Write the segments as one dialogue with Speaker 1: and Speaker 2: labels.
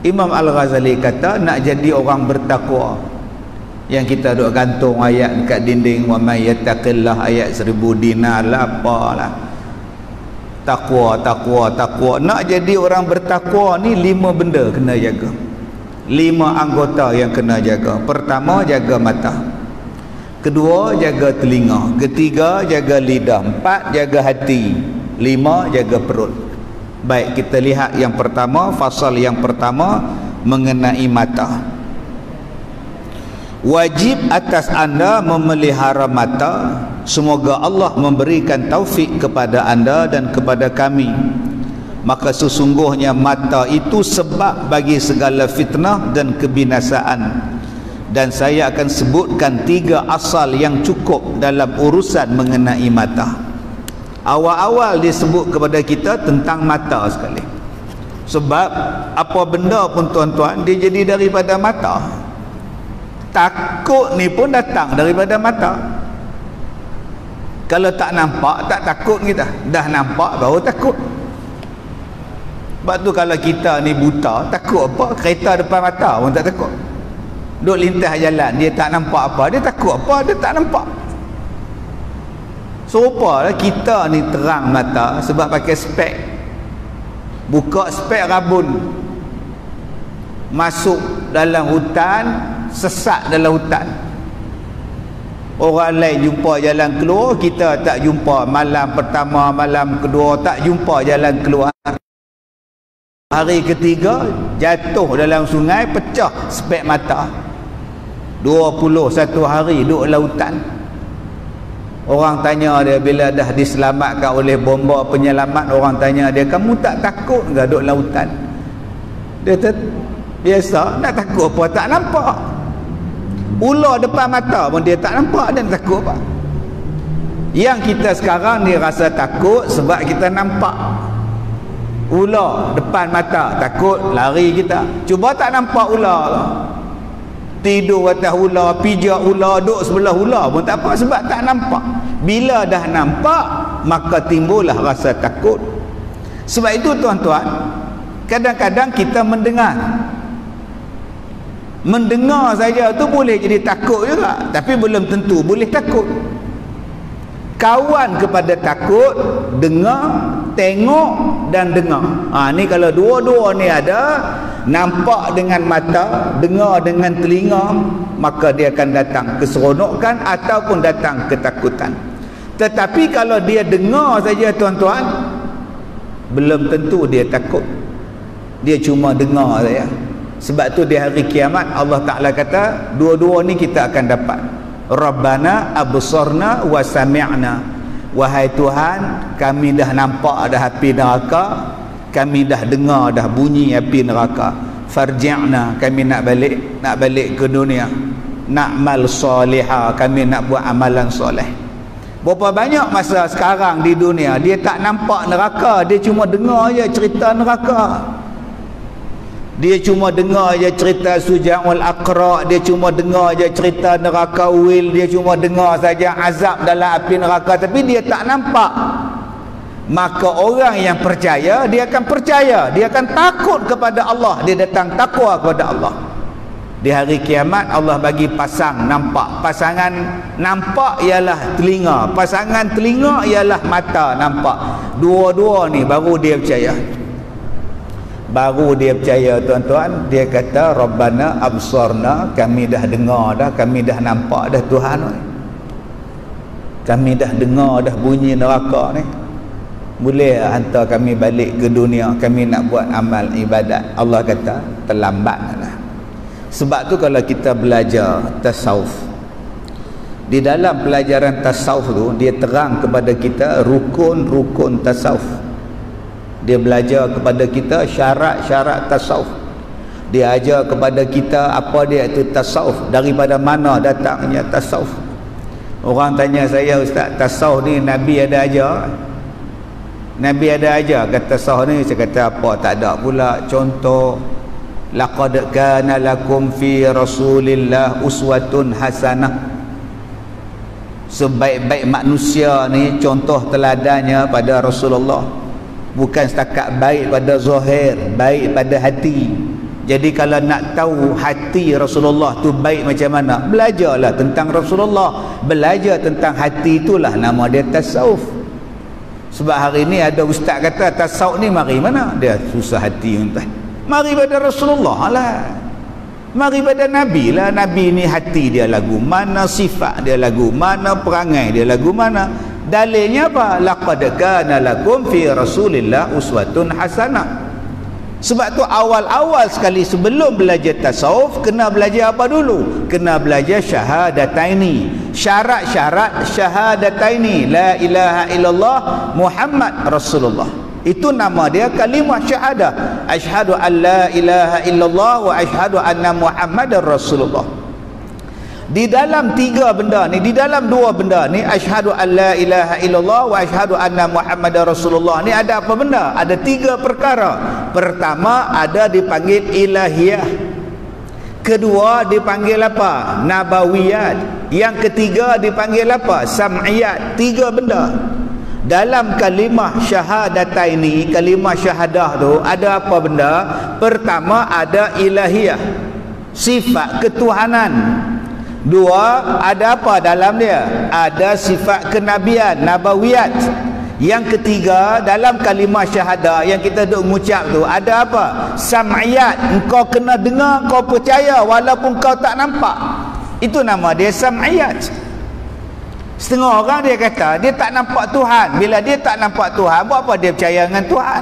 Speaker 1: Imam Al-Ghazali kata nak jadi orang bertakwa, yang kita duk gantung ayat dekat dinding, wa may yattaqillah, ayat 1000 dinar lah apalah, takwa. Nak jadi orang bertakwa ni 5 benda kena jaga, 5 anggota yang kena jaga. Pertama, jaga mata. Kedua, jaga telinga. Ketiga, jaga lidah. 4, jaga hati. 5, jaga perut. Baik, kita lihat yang pertama, fasal yang pertama mengenai mata. Wajib atas anda memelihara mata. Semoga Allah memberikan taufik kepada anda dan kepada kami. Maka sesungguhnya mata itu sebab bagi segala fitnah dan kebinasaan. Dan saya akan sebutkan 3 asal yang cukup dalam urusan mengenai mata. Awal-awal disebut kepada kita tentang mata sekali. Sebab apa benda pun tuan-tuan, dia jadi daripada mata. Takut ni pun datang daripada mata. Kalau tak nampak, tak takut kita. Dah nampak baru takut. Sebab tu kalau kita ni buta, takut apa? Kereta depan mata pun tak takut. Duk lintas jalan, dia tak nampak apa, dia takut apa? Dia tak nampak. Serupalah kita ni terang mata sebab pakai spek. Buka spek rabun, masuk dalam hutan, sesat dalam hutan. Orang lain jumpa jalan keluar, kita tak jumpa. Malam pertama, malam kedua tak jumpa jalan keluar. Hari ketiga jatuh dalam sungai, pecah spek mata. 21 hari duduk dalam hutan. Orang tanya dia bila dah diselamatkan oleh bomba penyelamat, orang tanya dia, kamu tak takut ke duduk lautan? Dia kata, biasa, nak takut apa, tak nampak. Ular depan mata pun dia tak nampak, dan takut apa? Yang kita sekarang ni rasa takut sebab kita nampak ular depan mata, takut, lari kita. Cuba tak nampak ular lah, tidur atas ular, pijak ular, duduk sebelah ular pun tak apa sebab tak nampak. Bila dah nampak, maka timbullah rasa takut. Sebab itu tuan-tuan, kadang-kadang kita mendengar saja tu boleh jadi takut juga, tapi belum tentu boleh takut. Kawan kepada takut, dengar, tengok dan dengar. Ni kalau dua-dua ni ada, nampak dengan mata, dengar dengan telinga, maka dia akan datang keseronokan ataupun datang ketakutan. Tetapi kalau dia dengar saja tuan-tuan, belum tentu dia takut. Dia cuma dengar saja. Sebab tu di hari kiamat Allah Ta'ala kata, dua-dua ni kita akan dapat. Rabbana absarna wa sami'na. Wahai Tuhan, kami dah nampak dah api neraka, kami dah dengar dah bunyi api neraka. Farji'na, kami nak balik ke dunia. Na'mal salihah, kami nak buat amalan soleh. Berapa banyak masa sekarang di dunia dia tak nampak neraka, dia cuma dengar je cerita neraka. Dia cuma dengar je cerita Suja'ul Aqra, dia cuma dengar je cerita neraka Wil, dia cuma dengar saja azab dalam api neraka, tapi dia tak nampak. Maka orang yang percaya, dia akan percaya, dia akan takut kepada Allah, dia datang takwa kepada Allah. Di hari kiamat Allah bagi pasang nampak. Pasangan nampak ialah telinga, pasangan telinga ialah mata nampak. Dua-dua ni baru dia percaya. Baru dia percaya tuan-tuan. Dia kata Rabbana absarna, kami dah dengar dah, kami dah nampak dah Tuhan. Kami dah dengar dah bunyi neraka ni. Boleh hantar kami balik ke dunia, kami nak buat amal ibadat. Allah kata terlambat lah. Sebab tu kalau kita belajar tasawuf, di dalam pelajaran tasawuf tu dia terang kepada kita rukun-rukun tasawuf. Dia belajar kepada kita syarat-syarat tasawuf. Dia ajar kepada kita apa dia itu tasawuf. Daripada mana datangnya tasawuf? Orang tanya saya, Ustaz, tasawuf ni Nabi ada ajar? Nabi ada ajar kata tasawuf ni? Saya kata apa, tak ada pula. Contoh, laqad kana lakum fi Rasulillah uswatun hasanah. Sebaik-baik manusia ni contoh teladannya pada Rasulullah. Bukan setakat baik pada zahir, baik pada hati. Jadi kalau nak tahu hati Rasulullah tu baik macam mana, belajarlah tentang Rasulullah. Belajar tentang hati itulah nama dia tasawuf. Sebab hari ni ada ustaz kata tasawuf ni mari mana? Dia susah hati tuan. Mari pada Rasulullah lah. Mari pada Nabi lah. Nabi ni hati dia lagu mana, sifat dia lagu mana, perangai dia lagu mana. Dalilnya apa? Laqad kana lakum fi Rasulillah uswatun hasanah. Sebab tu awal-awal sekali sebelum belajar tasawuf, kena belajar apa dulu? Kena belajar syahadataini. Syarat-syarat syahadataini, la ilaha illallah Muhammad Rasulullah. Itu nama dia kalimah syahadah. Asyhadu an la ilaha illallah wa asyhadu anna Muhammadar Rasulullah. Di dalam tiga benda ni, di dalam dua benda ni, asyhadu an la ilaha illallah wa asyhadu anna Muhammadar Rasulullah ni, ada apa benda? Ada tiga perkara. Pertama ada dipanggil ilahiyah. Kedua dipanggil apa? Nabawiyat. Yang ketiga dipanggil apa? Sam'iyat. Tiga benda. Dalam kalimah syahadataini, kalimah syahadah tu ada apa benda? Pertama ada ilahiyah, sifat ketuhanan. Dua, ada apa dalam dia? Ada sifat kenabian, nabawiyat. Yang ketiga, dalam kalimah syahadah yang kita duk mengucap tu ada apa? Sam'iyat. Engkau kena dengar, kau percaya walaupun kau tak nampak. Itu nama dia sam'iyat. Setengah orang dia kata dia tak nampak Tuhan. Bila dia tak nampak Tuhan, buat apa dia percaya dengan Tuhan?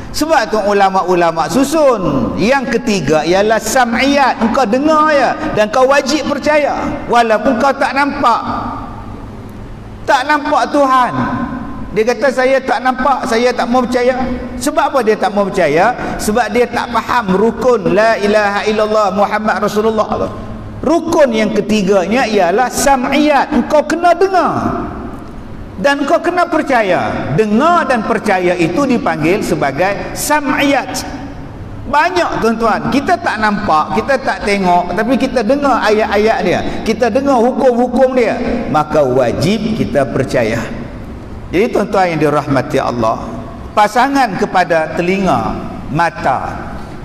Speaker 1: Sebab tu ulama-ulama susun. Yang ketiga ialah sam'iyat. Engkau dengar ya, dan kau wajib percaya walaupun kau tak nampak. Tak nampak Tuhan. Dia kata saya tak nampak, saya tak mau percaya. Sebab apa dia tak mau percaya? Sebab dia tak faham rukun la ilaha illallah Muhammad Rasulullah. Rukun yang ketiganya ialah sam'iyat. Engkau kena dengar dan kau kena percaya. Dengar dan percaya itu dipanggil sebagai sam'iyat. Banyak tuan-tuan, kita tak nampak, kita tak tengok, tapi kita dengar ayat-ayat dia, kita dengar hukum-hukum dia, maka wajib kita percaya. Jadi tuan-tuan yang dirahmati Allah, pasangan kepada telinga, mata,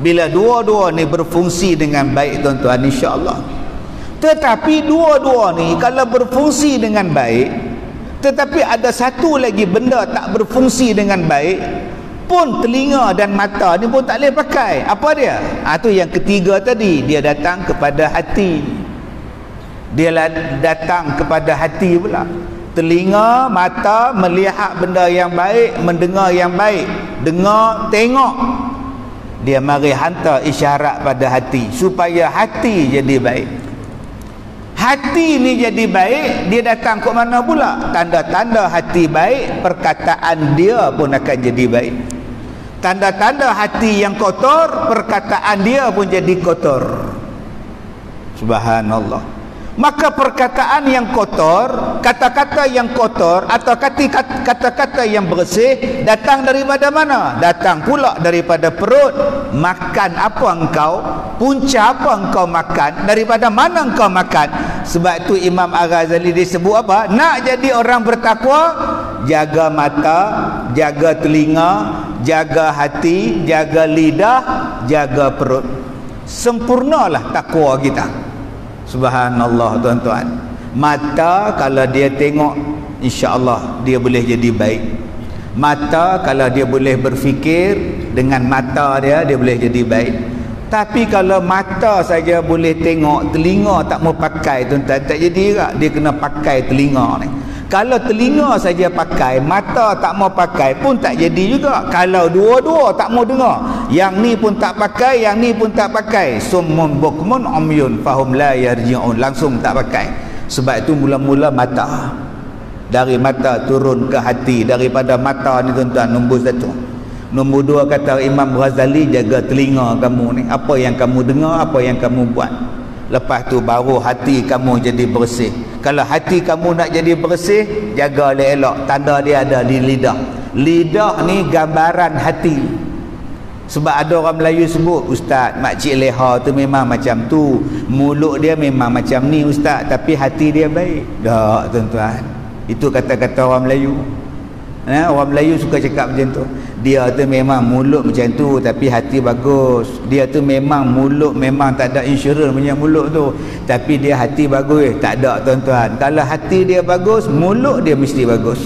Speaker 1: bila dua-dua ni berfungsi dengan baik tuan-tuan, insya-Allah. Tetapi dua-dua ni kalau berfungsi dengan baik, tetapi ada satu lagi benda tak berfungsi dengan baik, pun telinga dan mata ni pun tak boleh pakai. Apa dia? Itu yang ketiga tadi. Dia datang kepada hati. Dia datang kepada hati pula. Telinga, mata melihat benda yang baik, mendengar yang baik. Dengar, tengok. Dia mari hantar isyarat pada hati supaya hati jadi baik. Hati ni jadi baik, dia datang ke mana pula? Tanda-tanda hati baik, perkataan dia pun akan jadi baik. Tanda-tanda hati yang kotor, perkataan dia pun jadi kotor. Subhanallah. Maka perkataan yang kotor, kata-kata yang kotor atau kata-kata yang bersih datang daripada mana? Datang pula daripada perut. Makan apa engkau? Punca apa engkau makan? Daripada mana engkau makan? Sebab tu Imam Al-Ghazali disebut apa? Nak jadi orang bertakwa, jaga mata, jaga telinga, jaga hati, jaga lidah, jaga perut. Sempurnalah takwa kita. Subhanallah tuan-tuan. Mata kalau dia tengok, insya-Allah dia boleh jadi baik. Mata kalau dia boleh berfikir, dengan mata dia boleh jadi baik. Tapi kalau mata saja boleh tengok, telinga tak mau pakai tuan-tuan, tak jadi juga. Dia kena pakai telinga ni. Kalau telinga saja pakai, mata tak mau pakai pun tak jadi juga. Kalau dua-dua tak mau dengar, yang ni pun tak pakai, yang ni pun tak pakai, summun bukmun umyun fahum la yarji'un, langsung tak pakai. Sebab itu mula-mula mata, dari mata turun ke hati, daripada mata ni tuan-tuan nombor satu. Nombor 2 kata Imam Ghazali, jaga telinga kamu ni, apa yang kamu dengar, apa yang kamu buat. Lepas tu baru hati kamu jadi bersih. Kalau hati kamu nak jadi bersih, jaga elok-elok. Tanda dia ada di lidah. Lidah ni gambaran hati. Sebab ada orang Melayu sebut, ustaz, makcik leha tu memang macam tu, mulut dia memang macam ni ustaz, tapi hati dia baik. Tak tuan-tuan, itu kata-kata orang Melayu. Orang Melayu suka cakap macam tu. Dia tu memang mulut macam tu tapi hati bagus. Dia tu memang mulut memang tak ada insurans punya mulut tu, tapi dia hati bagus. Tak ada tuan-tuan. Kalau hati dia bagus, mulut dia mesti bagus.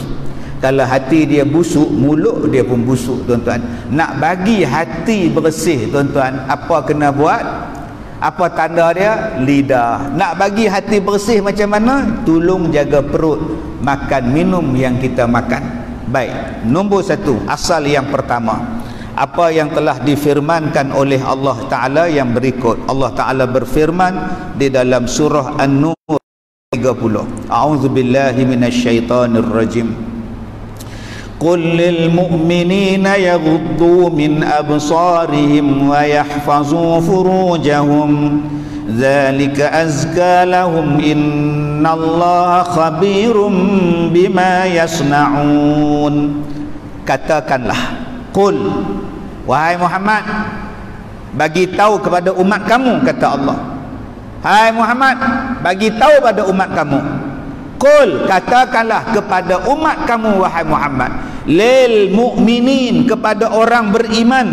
Speaker 1: Kalau hati dia busuk, mulut dia pun busuk tuan-tuan. Nak bagi hati bersih tuan-tuan, apa kena buat? Apa tanda dia? Lidah. Nak bagi hati bersih macam mana? Tolong jaga perut, makan minum yang kita makan. Baik, nombor 1, asal yang pertama, apa yang telah difirmankan oleh Allah Ta'ala yang berikut. Allah Ta'ala berfirman di dalam surah An-Nur 30. A'udzubillahi minasyaitanirrajim. Qul lil mu'minina yaghuddu min absarihim wa yahfazu furujahum dzalika azka lahum innallaha khabirum bima yasnaun. Katakanlah, qul, wahai Muhammad, bagi tahu kepada umat kamu, kata Allah. Hai Muhammad, bagi tahu pada umat kamu. Qul, katakanlah kepada umat kamu wahai Muhammad, lil mu'minin, kepada orang beriman,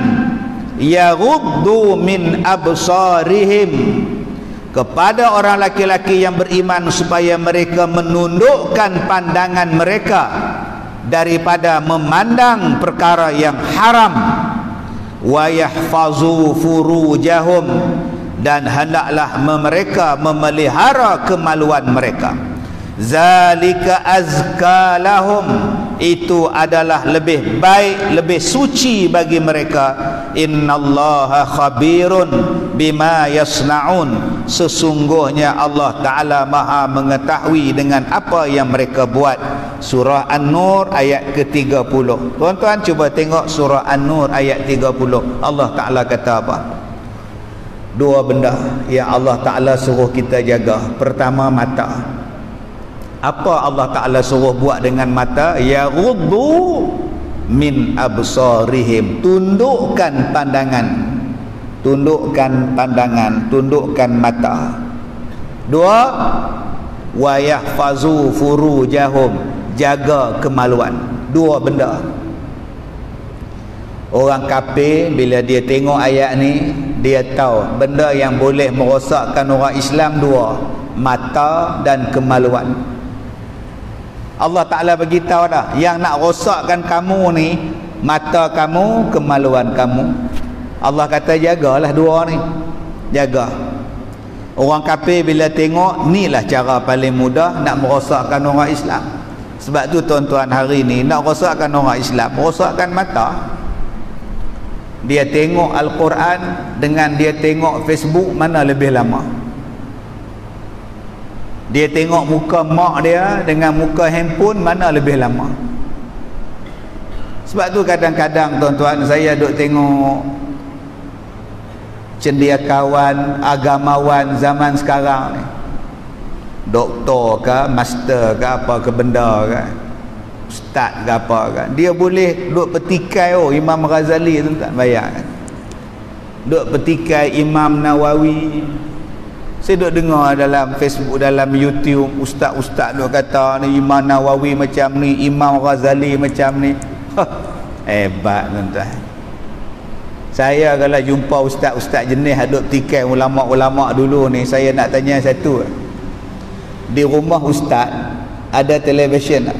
Speaker 1: yaghuddu min absarihim, kepada orang laki-laki yang beriman, supaya mereka menundukkan pandangan mereka daripada memandang perkara yang haram. Wa yahfazu furujahum, dan hendaklah mereka memelihara kemaluan mereka. Zalika azka lahum, itu adalah lebih baik, lebih suci bagi mereka. Innallaha khabirun bima yasnaun, sesungguhnya Allah Ta'ala maha mengetahui dengan apa yang mereka buat. Surah An-Nur ayat ke-30. Tuan-tuan cuba tengok surah An-Nur ayat 30. Allah Ta'ala kata apa? 2 benda yang Allah Ta'ala suruh kita jaga. Pertama, mata. Apa Allah Ta'ala suruh buat dengan mata? Yaghuddu min absarihim, tundukkan pandangan, tundukkan pandangan, tundukkan mata. 2, wa yahfazu furujahum, jaga kemaluan. 2 benda. Orang kafir bila dia tengok ayat ni, dia tahu benda yang boleh merosakkan orang Islam 2, mata dan kemaluan. Allah Ta'ala bagi tahu dah, yang nak rosakkan kamu ni mata kamu, kemaluan kamu. Allah kata jagalah 2 ni, jaga. Orang kafir bila tengok, inilah cara paling mudah nak merosakkan orang Islam. Sebab tu tuan-tuan, hari ni nak rosakkan orang Islam, rosakkan mata. Dia tengok Al-Quran dengan dia tengok Facebook, mana lebih lama? Dia tengok muka mak dia dengan muka handphone, mana lebih lama? Sebab tu kadang-kadang tuan-tuan, saya duk tengok cendekiawan, agamawan zaman sekarang ni, doktor ke, master ke, apa ke benda ke, ustaz ke apa ke, dia boleh duk petikai Imam Ghazali, tuan-tuan bayangkan, duk petikai Imam Nawawi. Saya duk dengar dalam Facebook, dalam YouTube, ustaz-ustaz duk kata ni Imam Nawawi macam ni, Imam Ghazali macam ni. Hebat tuan-tuan. Saya kalau jumpa ustaz-ustaz jenis duk petikai ulama-ulama dulu ni, saya nak tanya satu, di rumah ustaz ada televisyen tak?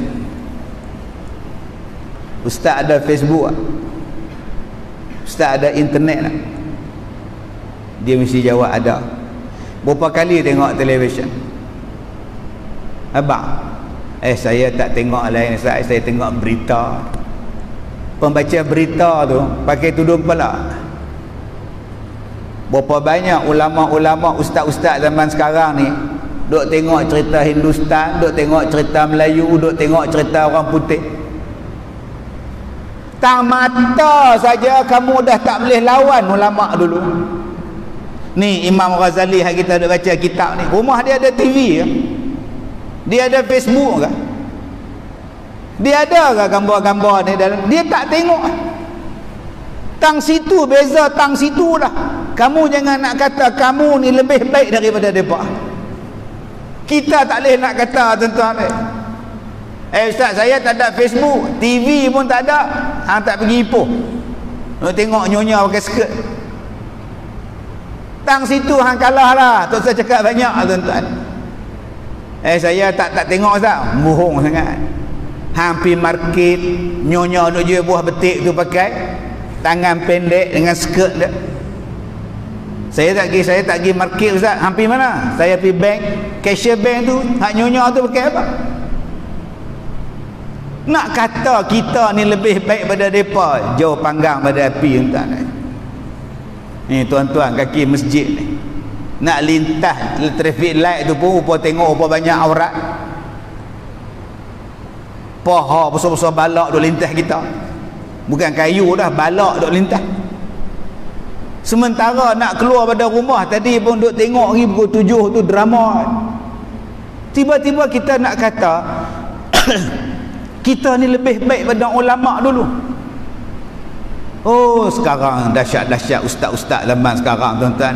Speaker 1: Ustaz ada Facebook tak? Ustaz ada internet tak? Dia mesti jawab ada. Berapa kali tengok televisyen? Abang, saya tak tengok lain, saya tengok berita. Pembaca berita tu pakai tudung kepala. Berapa banyak ulama-ulama, ustaz-ustaz zaman sekarang ni duk tengok cerita Hindustan, duk tengok cerita Melayu, duk tengok cerita orang putih. Tang mata saja kamu dah tak boleh lawan ulama dulu. Ni Imam Ghazali yang kita ada baca kitab ni, rumah dia ada TV ke? Dia ada Facebook ke? Dia ada ke gambar-gambar ni dalam? Dia tak tengok. Tang situ beza, tang situ dah. Kamu jangan nak kata kamu ni lebih baik daripada mereka. Kita tak boleh nak kata tuan-tuan. Ustaz, saya tak ada Facebook, TV pun tak ada. Hang tak pergi Ipoh. Tengok nyonya pakai skirt. Tang situ hang kalah lah. Tak usah cakap banyak tuan-tuan. Saya tak tengok Ustaz. Bohong sangat. Hampir market, nyonya nak jual buah betik tu pakai tangan pendek dengan skirt dia. Saya tak pergi market Ustaz. Hampir mana? Saya pergi bank, cashier bank tu, hak nyonya tu pakai apa? Nak kata kita ni lebih baik pada mereka, jauh panggang pada api tuan-tuan. Ni tuan-tuan, kaki masjid ni nak lintas traffic light tu pun upa tengok upa banyak aurat. Paha besar-besar balak duk lintas kita. Bukan kayu dah, balak duk lintas. Sementara nak keluar pada rumah tadi pun duk tengok lagi pukul 7 tu drama. Tiba-tiba kita nak kata kita ni lebih baik pada ulama dulu. Oh, sekarang dahsyat-dahsyat ustaz-ustaz zaman sekarang tuan-tuan.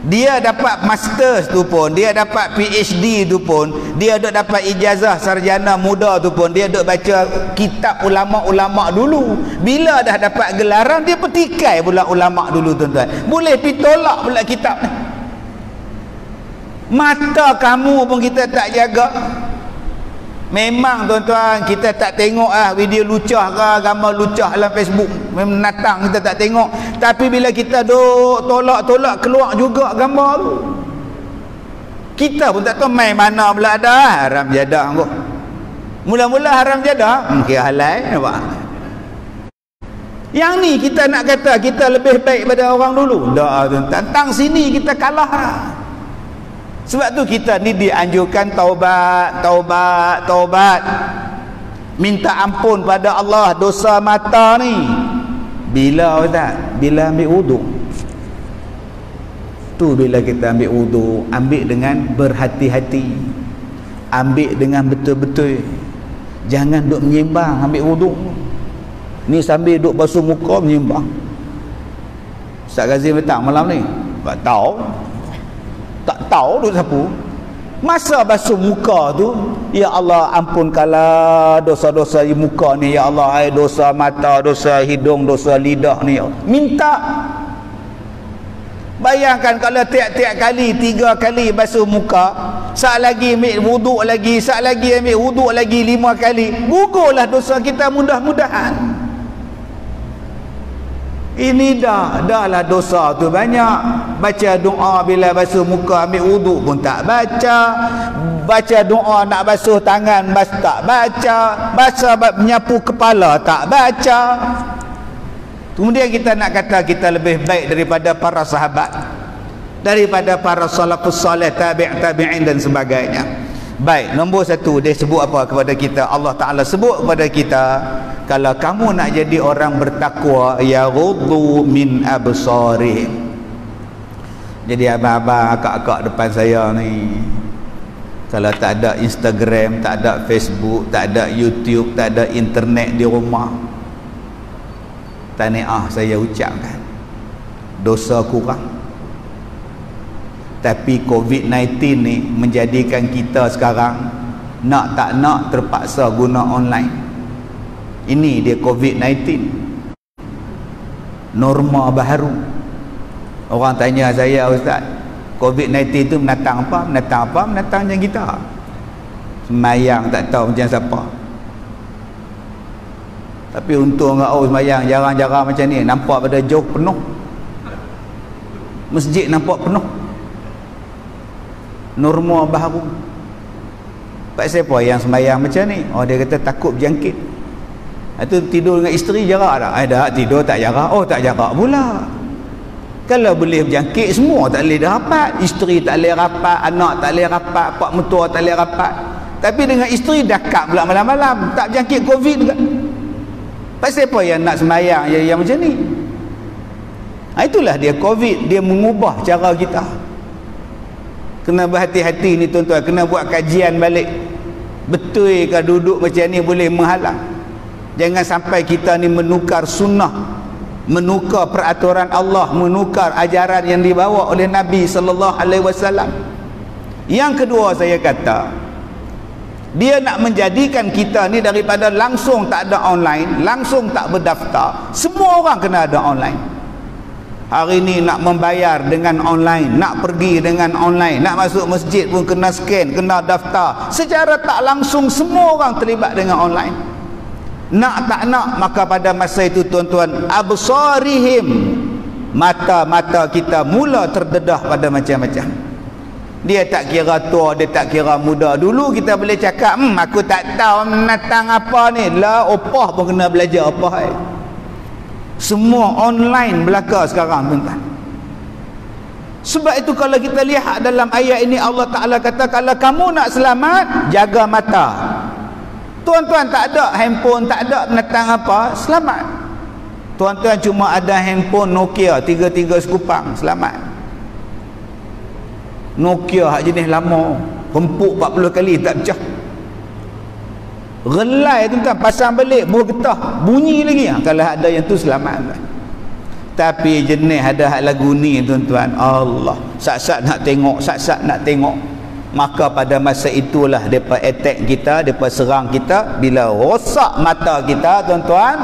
Speaker 1: Dia dapat masters tu pun, dia dapat PhD tu pun, dia duk dapat ijazah sarjana muda tu pun, dia duk baca kitab ulama-ulama dulu. Bila dah dapat gelaran, dia petikai pula ulama dulu tuan-tuan. Boleh pergi tolak pula kitab ni. Mata kamu pun kita tak jaga. Memang tuan-tuan, kita tak tengok video lucah ke gambar lucah dalam Facebook. Memang natang kita tak tengok. Tapi bila kita duk tolak-tolak, keluar juga gambar tu. Kita pun tak tahu main mana pula ada haram jadah kau. Mula-mula haram jadah, kira halal nampak. Yang ni kita nak kata kita lebih baik pada orang dulu. Dah tuan-tuan, tang sini kita kalah. Sebab tu kita ni dianjurkan taubat. Minta ampun pada Allah dosa mata ni. Bila Ustaz? Bila ambil wuduk. Tu bila kita ambil wuduk, ambil dengan berhati-hati. Ambil dengan betul-betul. Jangan duk menyimbang ambil wuduk. Ni sambil duk basuh muka menyimbang. Ustaz Ghazim petang malam ni. Tak tahu. Tak tahu duk sapu. Masa basuh muka tu, ya Allah ampunkanlah dosa-dosa di muka ni, ya Allah, dosa mata, dosa hidung, dosa lidah ni. Minta. Bayangkan kalau tiap-tiap kali 3 kali basuh muka, sat lagi ambil wuduk lagi, sat lagi ambil wuduk lagi 5 kali, gugurlah dosa kita mudah-mudahan. Ini dahlah dosa tu banyak. Baca doa bila basuh muka ambil wuduk pun tak baca. Baca doa nak basuh tangan tak baca. Baca menyapu kepala tak baca. Kemudian kita nak kata kita lebih baik daripada para sahabat, daripada para salafus salih, tabi'in dan sebagainya. Baik, nombor 1 dia sebut apa kepada kita? Allah Ta'ala sebut kepada kita, kalau kamu nak jadi orang bertakwa, yaghuddu min absarihim. Jadi abang-abang, akak-akak depan saya ni, kalau tak ada Instagram, tak ada Facebook, tak ada YouTube, tak ada internet di rumah, tahniah saya ucapkan, dosa kurang. Tapi COVID-19 ni menjadikan kita sekarang nak tak nak terpaksa guna online. Ini dia COVID-19, norma baru. Orang tanya saya, Ustaz, COVID-19 tu menatang apa? Menatang apa? Menatang macam kita semayang tak tahu macam siapa. Tapi untung semayang jarang-jarang macam ni, nampak pada jauh penuh, masjid nampak penuh. Norma baru. Pak siapa yang sembahyang macam ni? Oh, dia kata takut berjangkit. Itu tidur dengan isteri jarak tak? Dah tidur tak jarak. Oh, tak jarak pula. Kalau boleh berjangkit, semua tak boleh rapat. Isteri tak boleh rapat, anak tak boleh rapat, pak mentua tak boleh rapat. Tapi dengan isteri dakap pula malam-malam, tak berjangkit COVID juga. Pasal apa yang nak sembahyang yang macam ni? Itulah dia COVID, dia mengubah cara kita. Kena berhati-hati ni tuan-tuan, kena buat kajian balik. Betul ke duduk macam ni boleh menghalang? Jangan sampai kita ni menukar sunnah, menukar peraturan Allah, menukar ajaran yang dibawa oleh Nabi sallallahu alaihi wasallam. Yang kedua saya kata, dia nak menjadikan kita ni daripada langsung tak ada online, langsung tak berdaftar, semua orang kena ada online. Hari ni nak membayar dengan online, nak pergi dengan online, nak masuk masjid pun kena scan, kena daftar. Secara tak langsung semua orang terlibat dengan online. Nak tak nak, maka pada masa itu tuan-tuan, absarihim, mata-mata kita mula terdedah pada macam-macam. Dia tak kira tua, dia tak kira muda. Dulu kita boleh cakap, aku tak tahu menatang apa ni. Lah, opah pun kena belajar opah. Semua online belaka sekarang, tuan-tuan. Sebab itu kalau kita lihat dalam ayat ini, Allah Ta'ala kata, kalau kamu nak selamat, jaga mata. Tuan-tuan tak ada handphone, tak ada menatang apa, selamat. Tuan-tuan cuma ada handphone Nokia 33 sekupang, selamat. Nokia hak jenis lama, rempuk 40 kali tak pecah. Relai tuan-tuan, pasang balik bergetah, bunyi lagi. Kalau ada yang tu selamat. Tapi jenis ada hak lagu ni tuan-tuan, Allah, sat-sat nak tengok, sat-sat nak tengok. Maka pada masa itulah depa attack kita, depa serang kita. Bila rosak mata kita tuan-tuan,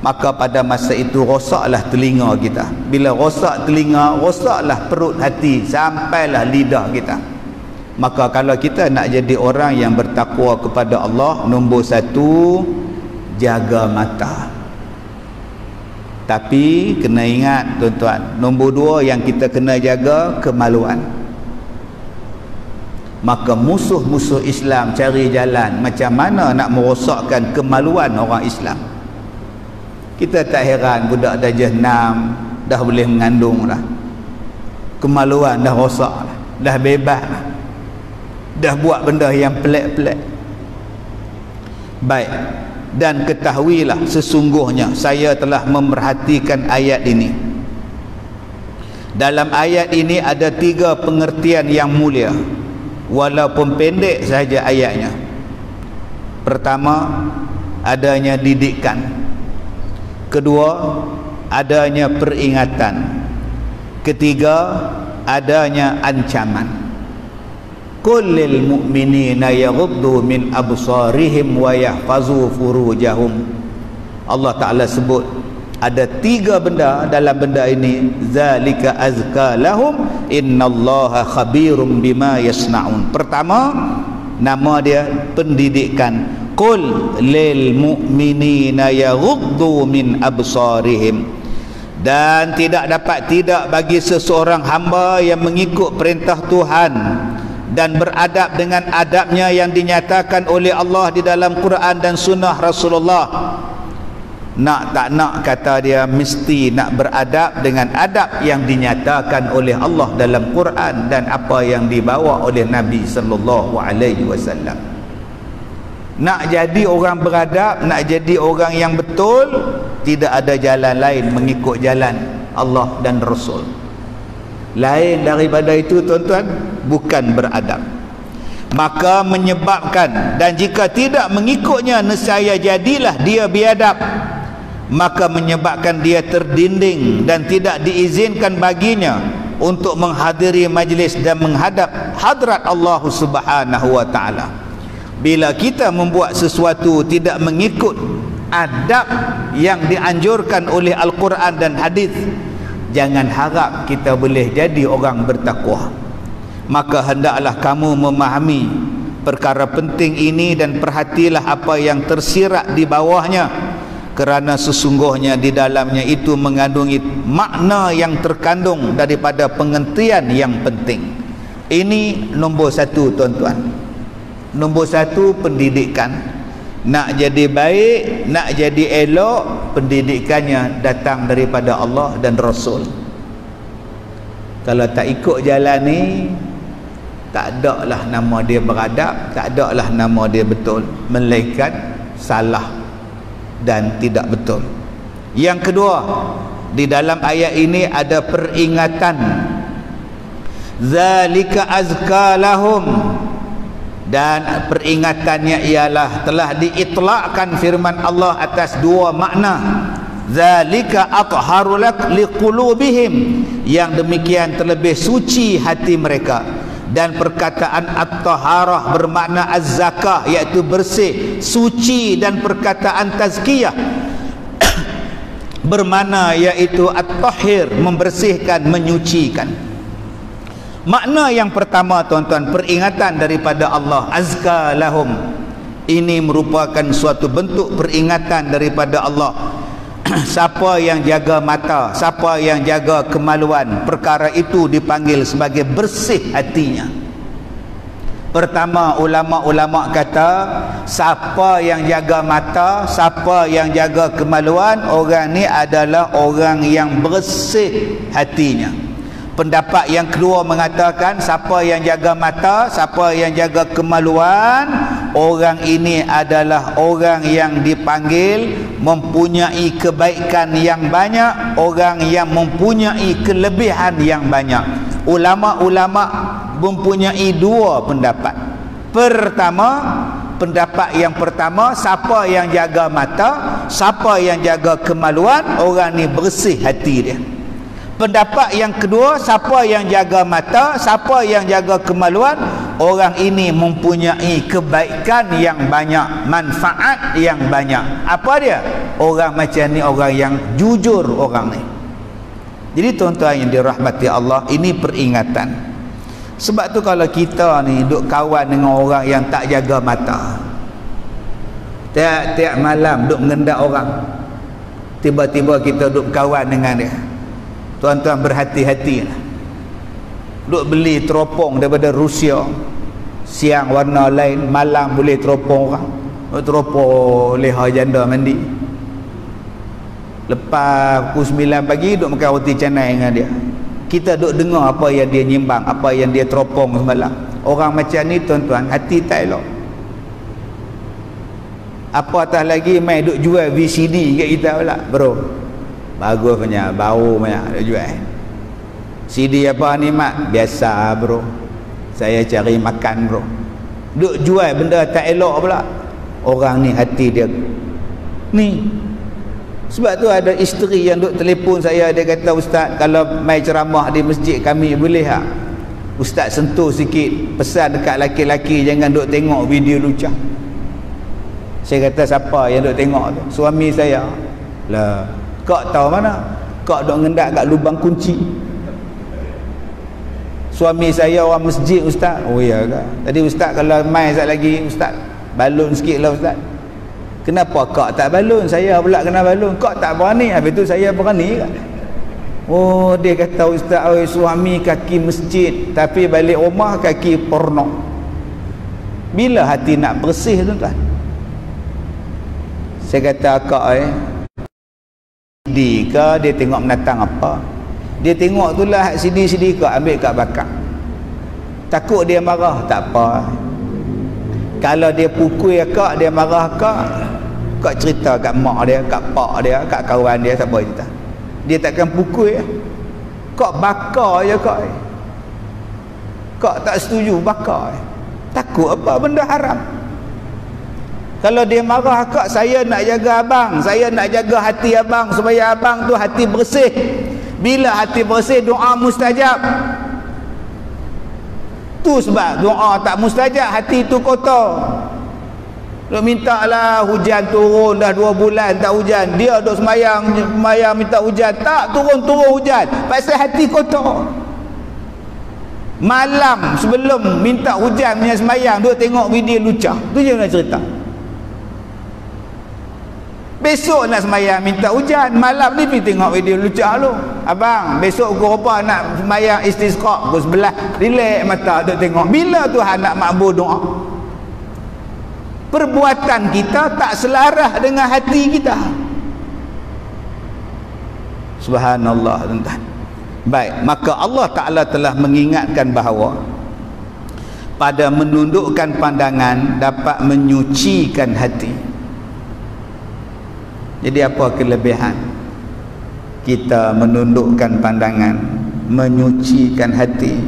Speaker 1: maka pada masa itu rosaklah telinga kita. Bila rosak telinga, rosaklah perut, hati, sampailah lidah kita. Maka kalau kita nak jadi orang yang bertakwa kepada Allah, nombor satu, jaga mata. Tapi kena ingat tuan-tuan, nombor dua yang kita kena jaga, kemaluan. Maka musuh-musuh Islam cari jalan macam mana nak merosakkan kemaluan orang Islam. Kita tak heran budak darjah 6 dah boleh mengandung dah. Kemaluan dah rosak dah, dah bebas dah. Dah buat benda yang pelik-pelik. Baik, dan ketahuilah sesungguhnya saya telah memerhatikan ayat ini. Dalam ayat ini ada 3 pengertian yang mulia, walaupun pendek sahaja ayatnya. Pertama, adanya didikan. Kedua, adanya peringatan. Ketiga, adanya ancaman. Qul lil mu'minina yaghuddu min absarihim wa yahfazu furujahum. Allah Ta'ala sebut ada 3 benda dalam benda ini. Zalika azka lahum innallaha khabirum bima yasnaun. Pertama, nama dia pendidikan. Qul lil mu'minina yaghuddu min absarihim. Dan tidak bagi seseorang hamba yang mengikut perintah Tuhan dan beradab dengan adabnya yang dinyatakan oleh Allah di dalam Quran dan sunnah Rasulullah. Nak tak nak, kata dia, mesti nak beradab dengan adab yang dinyatakan oleh Allah dalam Quran dan apa yang dibawa oleh Nabi sallallahu alaihi wasallam. Nak jadi orang beradab, nak jadi orang yang betul, tidak ada jalan lain mengikut jalan Allah dan Rasul. Lain daripada itu tuan-tuan, bukan beradab. Maka menyebabkan, dan jika tidak mengikutnya, nescaya jadilah dia biadab. Maka menyebabkan dia terdinding dan tidak diizinkan baginya untuk menghadiri majlis dan menghadap hadrat Allah Subhanahu wa ta'ala. Bila kita membuat sesuatu tidak mengikut adab yang dianjurkan oleh Al-Quran dan hadis, jangan harap kita boleh jadi orang bertakwa. Maka hendaklah kamu memahami perkara penting ini dan perhatilah apa yang tersirat di bawahnya, kerana sesungguhnya di dalamnya itu mengandungi makna yang terkandung daripada pengertian yang penting. Ini nombor satu tuan-tuan. Nombor satu, pendidikan. Nak jadi baik, nak jadi elok, pendidikannya datang daripada Allah dan Rasul. Kalau tak ikut jalan ni, tak ada lah nama dia beradab, tak ada lah nama dia betul, melainkan salah. dan tidak betul. Yang kedua, di dalam ayat ini ada peringatan, zalika azka lahum, dan peringatannya ialah telah diitlakkan firman Allah atas dua makna. Zalika atharu lak liqulubihim, yang demikian terlebih suci hati mereka. Dan perkataan at-taharah bermakna az-zakah, iaitu bersih, suci, dan perkataan tazkiyah bermakna iaitu at-tahhir, membersihkan, menyucikan. Makna yang pertama, tuan-tuan, peringatan daripada Allah, azka lahum, ini merupakan suatu bentuk peringatan daripada Allah. Siapa yang jaga mata, siapa yang jaga kemaluan, perkara itu dipanggil sebagai bersih hatinya. Pertama, ulama-ulama kata, siapa yang jaga mata, siapa yang jaga kemaluan, orang ni adalah orang yang bersih hatinya. Pendapat yang kedua mengatakan, siapa yang jaga mata, siapa yang jaga kemaluan, orang ini adalah orang yang dipanggil mempunyai kebaikan yang banyak, orang yang mempunyai kelebihan yang banyak. Ulama-ulama mempunyai dua pendapat. Pertama, pendapat yang pertama, siapa yang jaga mata, siapa yang jaga kemaluan, orang ni bersih hati dia. Pendapat yang kedua, siapa yang jaga mata, siapa yang jaga kemaluan, orang ini mempunyai kebaikan yang banyak, manfaat yang banyak. Apa dia? Orang macam ni orang yang jujur, orang ni. Jadi tuan-tuan yang dirahmati Allah, ini peringatan. Sebab tu kalau kita ni duk kawan dengan orang yang tak jaga mata, tiap-tiap malam duk mengendak orang, tiba-tiba kita duk kawan dengan dia, tuan-tuan berhati-hati. Duk beli teropong daripada Rusia, siang warna lain, malam boleh teropong orang. Teropong leha janda mandi. Lepas pukul 9 pagi duk makan roti canai dengan dia. Kita duk dengar apa yang dia nyimbang, apa yang dia teropong semalam. Orang macam ni tuan-tuan, hati tak elok. Apatah lagi mai duk jual VCD kat kita pula, bro. Bagus punya, bau punya dia jual. CD apa ni mak? Biasa bro, saya cari makan bro. Duk jual benda tak elok pula. Orang ni hati dia ni. Sebab tu ada isteri yang duk telefon saya, dia kata, ustaz, kalau mai ceramah di masjid kami boleh tak ustaz sentuh sikit, pesan dekat laki-laki jangan duk tengok video lucah. Saya kata, siapa yang duk tengok tu? Suami saya. Lah, kau tahu mana? Kau duk ngendak kat lubang kunci. Suami saya orang masjid ustaz. Oh ya ke? Tadi ustaz kalau mai sekejap lagi, ustaz balun sikit lah ustaz. Kenapa kau tak balun? Saya pula kena balun. Kau tak berani, habis tu saya berani kan? Oh, dia kata, ustaz, oi, suami kaki masjid tapi balik rumah kaki porno. Bila hati nak bersih tuan-tuan? Saya kata, akak CD ke dia tengok menatang apa? Dia tengok tu lah CD-CD ke, ambil kat bakar. Takut dia marah, tak apa. Kalau dia pukul akak, dia marah akak cerita kat mak dia, kat pak dia, kat kawan dia, siapa cerita. Dia takkan pukul ya. Kak bakar je kak. Kak tak setuju bakar. Takut apa benda haram. Kalau dia marah akak, saya nak jaga abang, saya nak jaga hati abang supaya abang tu hati bersih. Bila hati bersih, doa mustajab. Tu sebab doa tak mustajab, hati tu kotor. Dia minta lah hujan turun, dah 2 bulan tak hujan. Dia duk semayang minta hujan, tak turun hujan, pasal hati kotor. Malam sebelum minta hujan punya semayang, duk tengok video lucah. Tu je nak cerita. Besok nak semayang minta hujan, malam ni pergi tengok video lucah lu. Abang, besok pukul apa nak semayang istisqa? Pukul 11. Relax mata duk tengok. Bila Tuhan nak makbul doa? Perbuatan kita tak selaras dengan hati kita. Subhanallah tuan-tuan. Baik, maka Allah Ta'ala telah mengingatkan bahawa pada menundukkan pandangan dapat menyucikan hati. Jadi apa kelebihan kita menundukkan pandangan, menyucikan hati?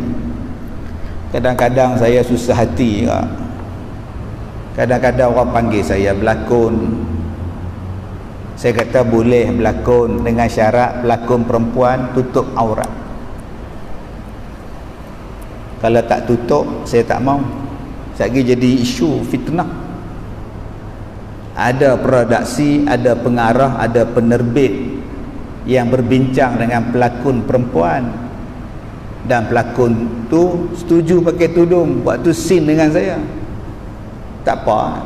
Speaker 1: Kadang-kadang saya susah hati juga. Kadang-kadang orang panggil saya berlakon. Saya kata boleh berlakon dengan syarat berlakon perempuan tutup aurat. Kalau tak tutup, saya tak mau. Sekali jadi isu fitnah. Ada produksi, ada pengarah, ada penerbit yang berbincang dengan pelakon perempuan, dan pelakon tu setuju pakai tudung, buat tu scene dengan saya. Tak apa.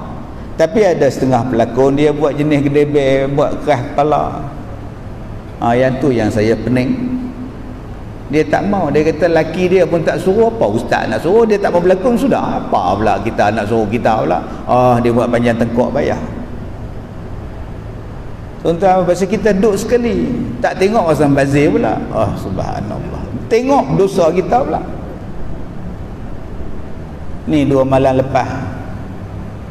Speaker 1: Tapi ada setengah pelakon dia buat jenis gedebel, buat keras kepala. Yang tu yang saya pening. Dia tak mau. Dia kata laki dia pun tak suruh. Apa ustaz nak suruh? Dia tak mau berlakon sudah. Apa pula kita nak suruh kita pula? Dia buat panjang tengkok bayar. Tuan-tuan, pasal kita duduk sekali, tak tengok pasal bazir pula. Subhanallah. Tengok dosa kita pula. Ni 2 malam lepas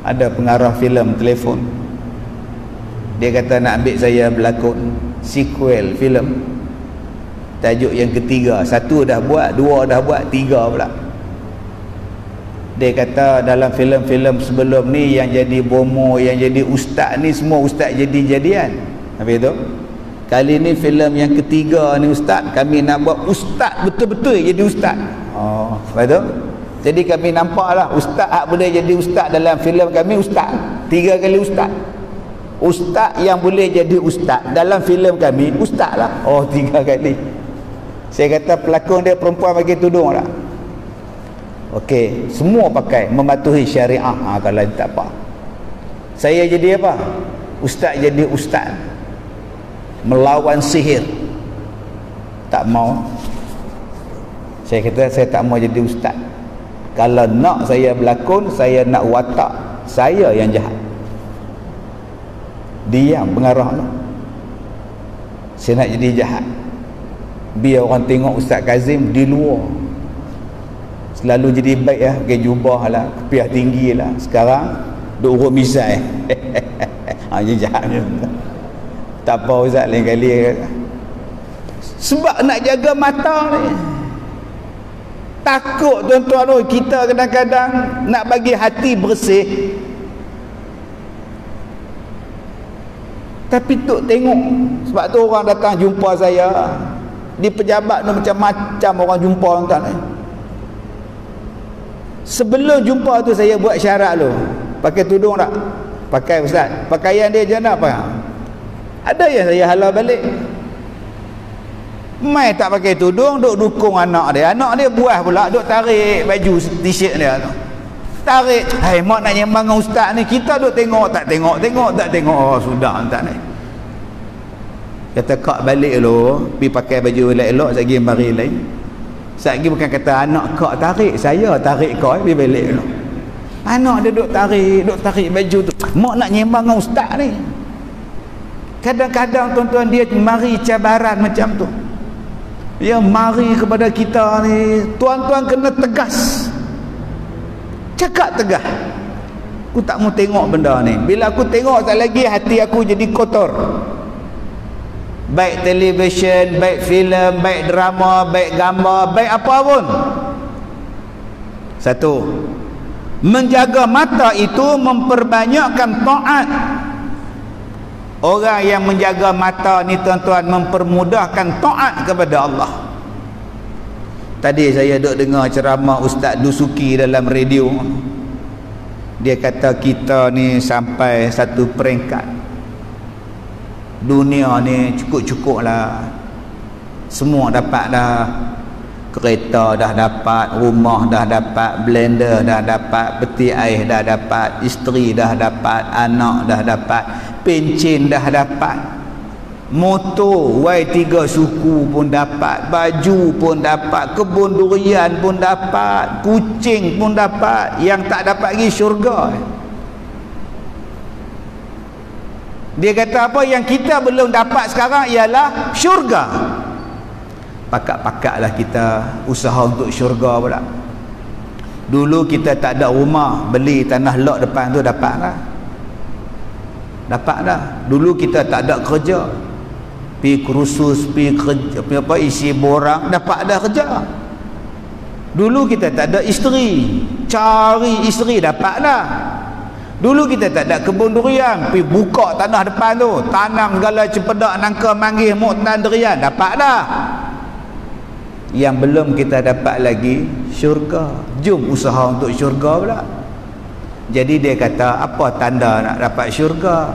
Speaker 1: ada pengarah filem telefon. Dia kata nak ambil saya berlakon sequel filem. Tajuk yang ketiga. 1 dah buat, 2 dah buat, 3 pula. Dia kata dalam filem-filem sebelum ni yang jadi bomo, yang jadi ustaz ni semua ustaz jadi-jadian. Habis tu kali ni filem yang ketiga ni ustaz, kami nak buat ustaz betul-betul jadi ustaz. Lepas tu jadi kami nampaklah ustaz boleh jadi ustaz dalam filem kami, ustaz 3 kali ustaz. Ustaz yang boleh jadi ustaz dalam filem kami, ustaz lah. 3 kali. Saya kata pelakon dia perempuan pakai tudung tak? Okey, semua pakai mematuhi syariah. Kalau tak apa, saya jadi apa? Ustaz jadi ustaz, melawan sihir. Tak mau. Saya kata saya tak mau jadi ustaz. Kalau nak saya berlakon, saya nak watak saya yang jahat. Diam pengarah lah. Saya nak jadi jahat. Biar orang tengok Ustaz Kazim di luar selalu jadi baik lah, pakai jubah lah, kepiah tinggi lah. Sekarang duk urut misai. Dia jahat je. Tak apa Ustaz, lain kali. Sebab nak jaga mata ni. Takut tuan-tuan, kita kadang-kadang nak bagi hati bersih, tapi tuk tengok. Sebab tu orang datang jumpa saya di pejabat tu macam-macam orang jumpa tuan ni. Sebelum jumpa tu saya buat syarat tu. Pakai tudung tak? Pakai ustaz. Pakaian dia je nak apa? Ada yang saya halau balik. Mai tak pakai tudung, duk dukung anak dia. Anak dia buah pula, duk tarik baju t-shirt dia tu. Tarik. Hai, mak nak nyembang dengan ustaz ni. Kita duk tengok tak tengok, tengok tak tengok. Sudah ustaz ni. Kata kak balik dulu, pergi pakai baju elok-elok, sekali mari lain. Sekali bukan kata anak kak tarik, saya tarik kau, pergi balik dulu. Anak dia duk tarik baju tu. Mak nak nyembang dengan ustaz ni. Kadang-kadang tuan-tuan dia mari cabaran macam tu. Dia mari kepada kita ni, tuan-tuan kena tegas. Cakap tegas. Aku tak mau tengok benda ni. Bila aku tengok tak lagi, hati aku jadi kotor. Baik televisyen, baik filem, baik drama, baik gambar, baik apa pun. 1, menjaga mata itu memperbanyakkan taat. Orang yang menjaga mata ni tuan-tuan mempermudahkan taat kepada Allah. Tadi saya duk dengar ceramah Ustaz Dusuki dalam radio. Dia kata kita ni sampai satu peringkat, dunia ni cukup-cukup lah. Semua dapat dah. Kereta dah dapat, rumah dah dapat, blender dah dapat, peti air dah dapat, isteri dah dapat, anak dah dapat, pencen dah dapat, motor Y3 suku pun dapat, baju pun dapat, kebun durian pun dapat, kucing pun dapat. Yang tak dapat lagi syurga. Dia kata apa? Yang kita belum dapat sekarang ialah syurga. Pakak-pakaklah kita usaha untuk syurga pula. Dulu kita tak ada rumah, beli tanah lot depan tu dapatlah. Dapat dah. Dulu kita tak ada kerja, pi kursus, pi kerja, pi apa, isi borang, dapat dah kerja. Dulu kita tak ada isteri, cari isteri, dapat dah. Dulu kita tak ada kebun durian, pi buka tanah depan tu, tanam segala cempedak, nangka, manggis, muktan durian, dapat dah. Yang belum kita dapat lagi syurga. Jom usaha untuk syurga pula. Jadi dia kata, apa tanda nak dapat syurga?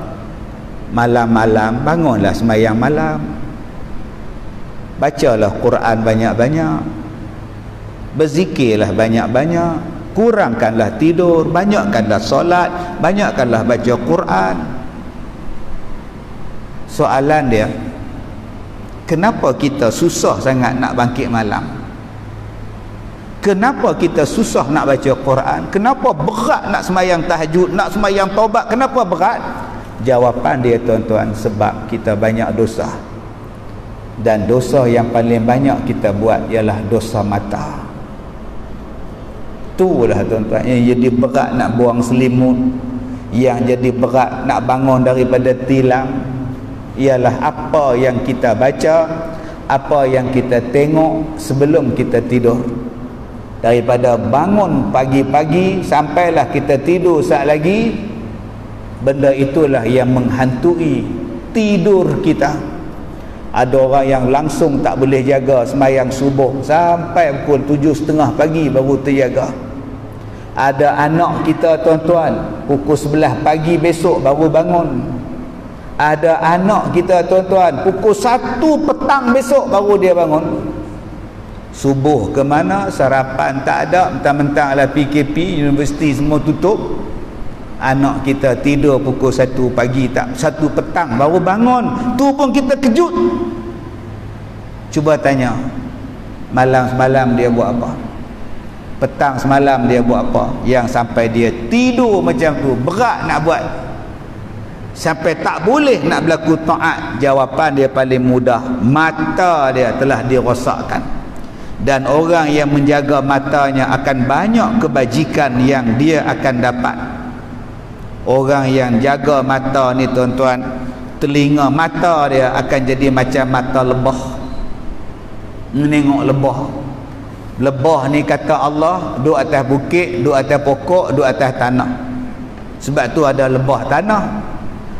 Speaker 1: Malam-malam bangunlah sembahyang malam, bacalah Quran banyak-banyak, berzikirlah banyak-banyak, kurangkanlah tidur, banyakkanlah solat, banyakkanlah baca Quran. Soalan dia, kenapa kita susah sangat nak bangkit malam? Kenapa kita susah nak baca Quran? Kenapa berat nak sembahyang tahajud, nak sembahyang taubat? Kenapa berat? Jawapan dia, tuan-tuan, sebab kita banyak dosa. Dan dosa yang paling banyak kita buat ialah dosa mata. Itulah, tuan-tuan, yang jadi berat nak buang selimut, yang jadi berat nak bangun daripada tilam, ialah apa yang kita baca, apa yang kita tengok sebelum kita tidur. Daripada bangun pagi-pagi sampailah kita tidur saat lagi, benda itulah yang menghantui tidur kita. Ada orang yang langsung tak boleh jaga sembahyang subuh sampai pukul 7.30 pagi baru terjaga. Ada anak kita, tuan-tuan, pukul 11 pagi besok baru bangun. Ada anak kita, tuan-tuan, pukul 1 petang besok baru dia bangun. Subuh ke mana, sarapan tak ada, mentang-mentang lah PKP, universiti semua tutup. Anak kita tidur pukul 1 pagi, tak 1 petang baru bangun. Tu pun kita kejut. Cuba tanya, malam semalam dia buat apa? Petang semalam dia buat apa? Yang sampai dia tidur macam tu, berat nak buat, sampai tak boleh nak berlaku taat. Jawapan dia paling mudah, mata dia telah dirosakkan. Dan orang yang menjaga matanya akan banyak kebajikan yang dia akan dapat. Orang yang jaga mata ni, tuan-tuan, telinga mata dia akan jadi macam mata lebah. Menengok lebah. Lebah ni kata Allah, duduk atas bukit, duduk atas pokok, duduk atas tanah. Sebab tu ada lebah tanah,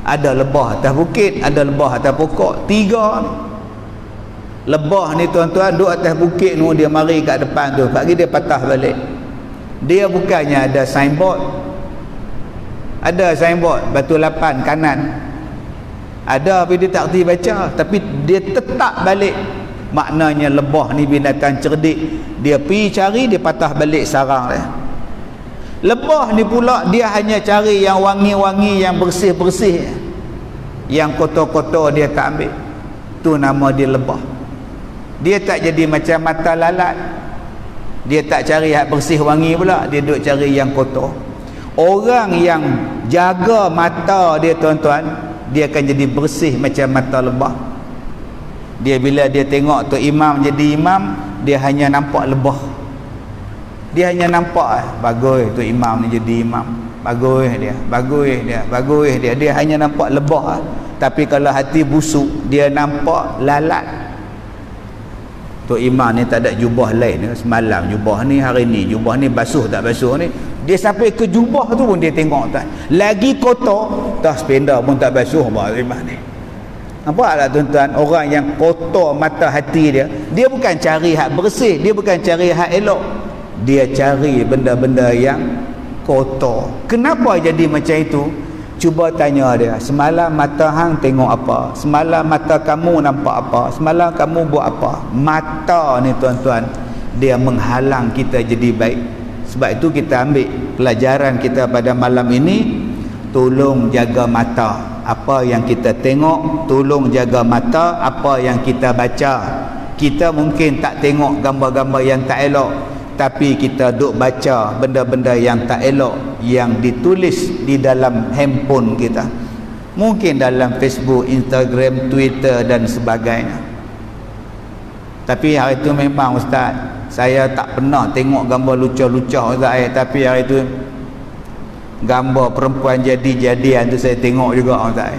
Speaker 1: ada lebah atas bukit, ada lebah atas pokok. 3 ni. Lebah ni, tuan-tuan, duduk atas bukit ni, dia mari kat depan tu, pagi dia patah balik. Dia bukannya ada signboard. Ada signboard batu lapan kanan, ada, tapi dia tak kerti baca, tapi dia tetap balik. Maknanya lebah ni binatang cerdik. Dia pergi cari, dia patah balik sarang dia. Lebah ni pula dia hanya cari yang wangi-wangi, yang bersih-bersih. Yang kotor-kotor dia tak ambil. Tu nama dia lebah. Dia tak jadi macam mata lalat. Dia tak cari hak bersih wangi pula, dia duk cari yang kotor. Orang yang jaga mata dia, tuan-tuan, dia akan jadi bersih macam mata lebah. Dia bila dia tengok tu imam jadi imam, dia hanya nampak lebah. Dia hanya nampak, bagus tu imam ni jadi imam, bagus dia, bagus dia, bagus dia. Dia hanya nampak lebah. Tapi kalau hati busuk, dia nampak lalat. Tu imam ni tak ada jubah lain. Semalam jubah ni, hari ni jubah ni, basuh tak basuh ni. Dia sampai ke jubah tu pun dia tengok, tuan. Lagi kotor, dah sependa pun tak basuh bah imam ni. Nampaklah, tuan-tuan, orang yang kotor mata hati dia, dia bukan cari hak bersih, dia bukan cari hak elok, dia cari benda-benda yang kotor. Kenapa jadi macam itu? Cuba tanya dia, semalam mata hang tengok apa? Semalam mata kamu nampak apa? Semalam kamu buat apa? Mata ni, tuan-tuan, dia menghalang kita jadi baik. Sebab itu kita ambil pelajaran kita pada malam ini, tolong jaga mata. Apa yang kita tengok, tolong jaga mata. Apa yang kita baca, kita mungkin tak tengok gambar-gambar yang tak elok, tapi kita duk baca benda-benda yang tak elok yang ditulis di dalam handphone kita, mungkin dalam Facebook, Instagram, Twitter dan sebagainya. Tapi hari itu memang, Ustaz, saya tak pernah tengok gambar lucah-lucah, Ustaz, tapi hari itu gambar perempuan jadi-jadian tu saya tengok juga Ustaz.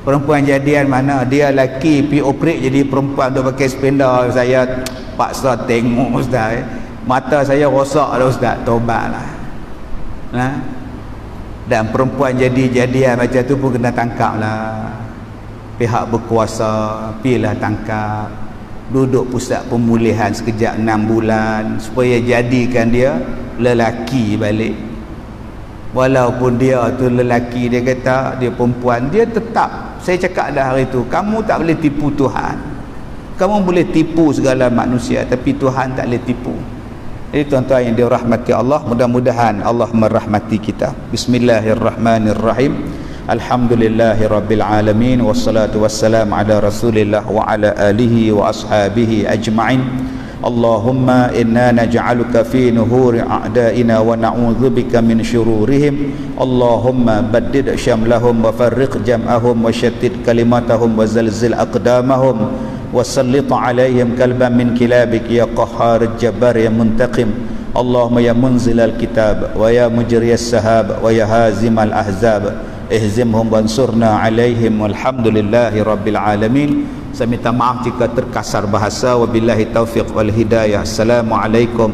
Speaker 1: Perempuan jadian mana dia lelaki pi operate jadi perempuan tu pakai spender, saya paksa tengok Ustaz. Mata saya rosak dah Ustaz, taubatlah. Dan perempuan jadi-jadian macam tu pun kena tangkap lah. Pihak berkuasa pilah tangkap, duduk pusat pemulihan sekejap 6 bulan supaya jadikan dia lelaki balik. Walaupun dia tu lelaki, dia kata dia perempuan, dia tetap, saya cakap dah hari tu, kamu tak boleh tipu Tuhan. Kamu boleh tipu segala manusia, tapi Tuhan tak boleh tipu. Jadi tuan-tuan yang dirahmati Allah, mudah-mudahan Allah merahmati kita. Bismillahirrahmanirrahim. Alhamdulillahirabbil alamin, wassalatu wassalam ala Rasulillah wa ala alihi wa ashabihi ajma'in. Allahumma inna naj'aluka fi nuhuri a'daina wa na'udzubika min syururihim. Allahumma baddid syamlahum wa farriq jam'ahum wa syattid kalimatahum wa zalzil aqdamahum wa sallit 'alaihim kalban min kilabik ya qahhar jabbar ya muntaqim. Allahumma ya munzilal kitab wa ya mujriyas sahab wa ya hazimal ahzab ihzimhum wansurna 'alaihim walhamdulillahi rabbil alamin. Saya minta maaf jika terkasar bahasa. Wabillahi taufiq wal hidayah. Assalamualaikum